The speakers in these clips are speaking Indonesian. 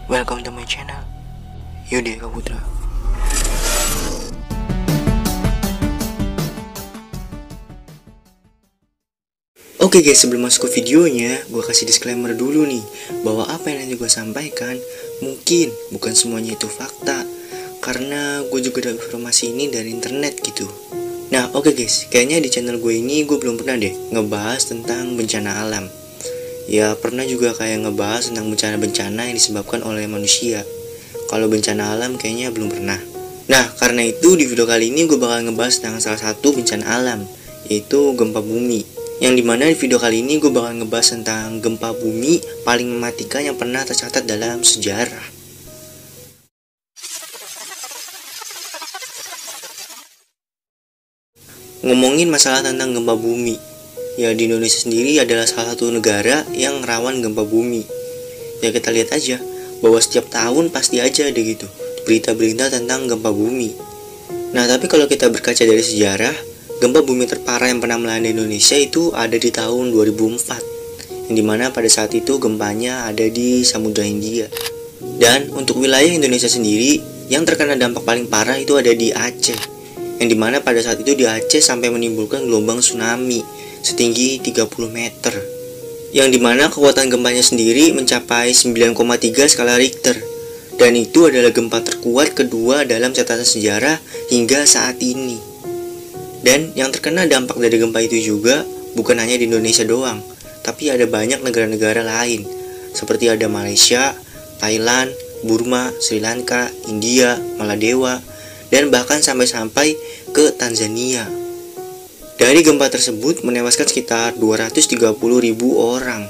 Welcome to my channel, Yudi Kaputra. Oke guys, sebelum masuk ke videonya, gue kasih disclaimer dulu nih, bahwa apa yang nanti gue sampaikan mungkin bukan semuanya itu fakta, karena gue juga dapat informasi ini dari internet gitu. Nah oke guys, kayaknya di channel gue ini gue belum pernah deh ngebahas tentang bencana alam. Ya pernah juga kayak ngebahas tentang bencana-bencana yang disebabkan oleh manusia. Kalau bencana alam kayaknya belum pernah. Nah karena itu di video kali ini gue bakal ngebahas tentang salah satu bencana alam, yaitu gempa bumi. Yang dimana di video kali ini gue bakal ngebahas tentang gempa bumi paling mematikan yang pernah tercatat dalam sejarah. Ngomongin masalah tentang gempa bumi, ya di Indonesia sendiri adalah salah satu negara yang rawan gempa bumi. Ya kita lihat aja bahwa setiap tahun pasti aja ada gitu berita-berita tentang gempa bumi. Nah tapi kalau kita berkaca dari sejarah, gempa bumi terparah yang pernah melanda Indonesia itu ada di tahun 2004, yang dimana pada saat itu gempanya ada di Samudra Hindia. Dan untuk wilayah Indonesia sendiri, yang terkena dampak paling parah itu ada di Aceh, yang dimana pada saat itu di Aceh sampai menimbulkan gelombang tsunami setinggi 30 meter, yang dimana kekuatan gempanya sendiri mencapai 9,3 skala Richter, dan itu adalah gempa terkuat kedua dalam catatan sejarah hingga saat ini. Dan yang terkena dampak dari gempa itu juga bukan hanya di Indonesia doang, tapi ada banyak negara-negara lain, seperti ada Malaysia, Thailand, Burma, Sri Lanka, India, Maladewa, dan bahkan sampai-sampai ke Tanzania. Dari gempa tersebut menewaskan sekitar 230.000 orang.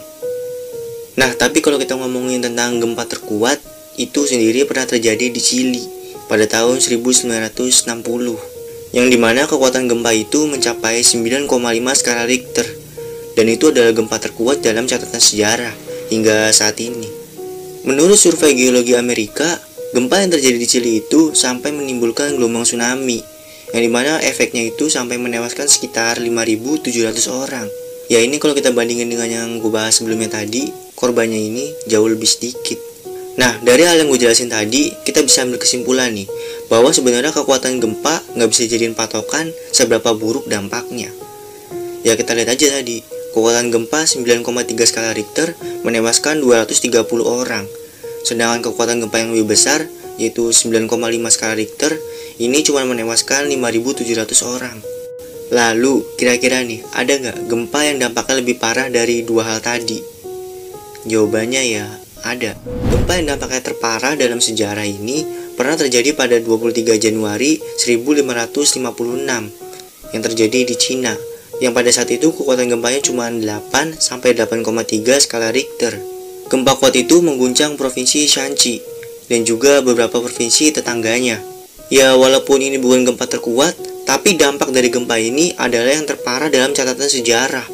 Nah, tapi kalau kita ngomongin tentang gempa terkuat, itu sendiri pernah terjadi di Chili pada tahun 1960, yang dimana kekuatan gempa itu mencapai 9,5 skala Richter, dan itu adalah gempa terkuat dalam catatan sejarah hingga saat ini. Menurut survei geologi Amerika, gempa yang terjadi di Chili itu sampai menimbulkan gelombang tsunami, yang dimana efeknya itu sampai menewaskan sekitar 5.700 orang. Ya ini kalau kita bandingin dengan yang gue bahas sebelumnya tadi, korbannya ini jauh lebih sedikit. Nah dari hal yang gue jelasin tadi, kita bisa ambil kesimpulan nih, bahwa sebenarnya kekuatan gempa nggak bisa jadiin patokan seberapa buruk dampaknya. Ya kita lihat aja tadi, kekuatan gempa 9,3 skala Richter menewaskan 230 orang. Sedangkan kekuatan gempa yang lebih besar, yaitu 9,5 skala Richter, ini cuma menewaskan 5.700 orang. Lalu, kira-kira nih, ada nggak gempa yang dampaknya lebih parah dari dua hal tadi? Jawabannya ya, ada. Gempa yang dampaknya terparah dalam sejarah ini pernah terjadi pada 23 Januari 1556, yang terjadi di Cina, yang pada saat itu kekuatan gempanya cuma 8 sampai 8,3 skala Richter. Gempa kuat itu mengguncang provinsi Shanxi dan juga beberapa provinsi tetangganya. Ya walaupun ini bukan gempa terkuat, tapi dampak dari gempa ini adalah yang terparah dalam catatan sejarah,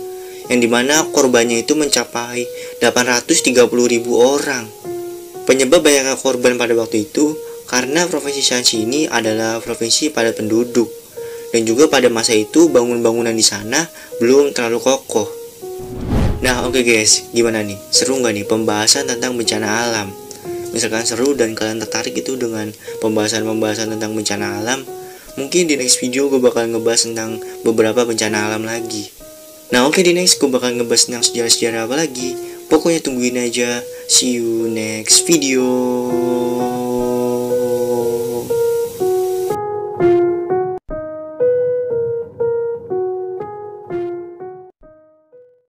yang dimana korbannya itu mencapai 830.000 orang. Penyebab banyaknya korban pada waktu itu karena provinsi Shanxi ini adalah provinsi padat penduduk, dan juga pada masa itu bangunan-bangunan di sana belum terlalu kokoh. Nah oke guys, gimana nih? Seru nggak nih pembahasan tentang bencana alam? Misalkan seru dan kalian tertarik itu dengan pembahasan-pembahasan tentang bencana alam, mungkin di next video gue bakal ngebahas tentang beberapa bencana alam lagi. Nah oke, di next gue bakal ngebahas tentang sejarah-sejarah apa lagi. Pokoknya tungguin aja. See you next video.